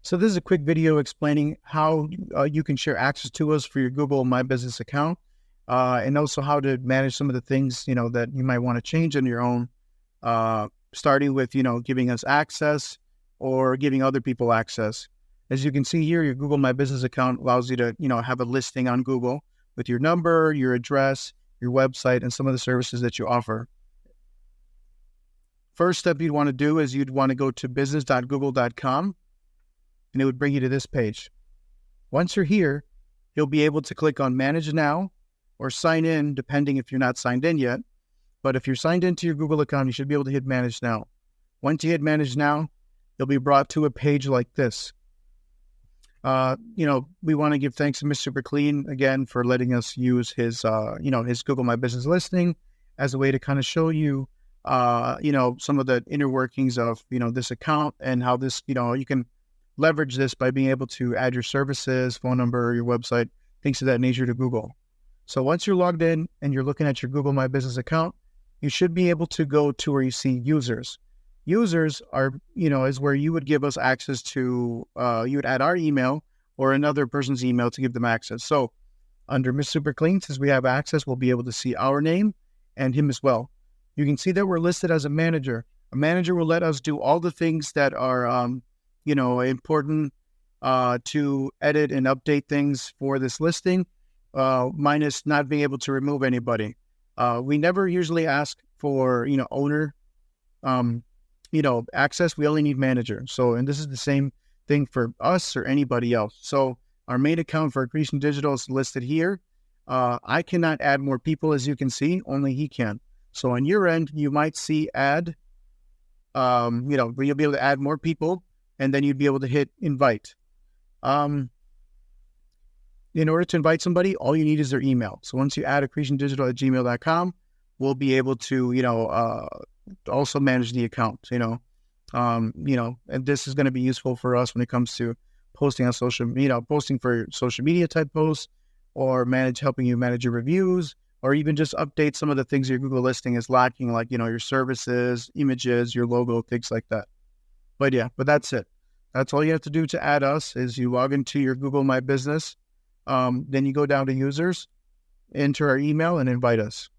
So this is a quick video explaining how you can share access to us for your Google My Business account, and also how to manage some of the things, that you might want to change on your own, starting with, giving us access or giving other people access. As you can see here, your Google My Business account allows you to, have a listing on Google with your number, your address, your website, and some of the services that you offer. First step you'd want to do is you'd want to go to business.google.com, and it would bring you to this page. Once you're here, you'll be able to click on Manage Now or Sign In, depending if you're not signed in yet. But if you're signed into your Google account, you should be able to hit Manage Now. Once you hit Manage Now, you'll be brought to a page like this. We want to give thanks to Mr. Super Clean again for letting us use his Google My Business listing as a way to kind of show you, some of the inner workings of, this account and how this, you can leverage this by being able to add your services, phone number, your website, things of that nature to Google. So once you're logged in and you're looking at your Google My Business account, you should be able to go to where you see users. Users are, is where you would give us access to, you would add our email or another person's email to give them access. So under Mr. Super Clean, since we have access, we'll be able to see our name and him as well. You can see that we're listed as a manager. A manager will let us do all the things that are, important to edit and update things for this listing, minus not being able to remove anybody. We never usually ask for, owner, access. We only need manager. So, and this is the same thing for us or anybody else. So our main account for Accretion Digital is listed here. I cannot add more people, as you can see, only he can. So on your end, you might see add, where you'll be able to add more people, and then you'd be able to hit invite. In order to invite somebody, all you need is their email. So once you add accretiondigital@gmail.com, we'll be able to, also manage the account, and this is going to be useful for us when it comes to posting on posting for social media type posts, or helping you manage your reviews, or even just update some of the things your Google listing is lacking, like, your services, images, your logo, things like that. But that's it. That's all you have to do to add us is you log into your Google My Business. Then you go down to users, enter our email, and invite us.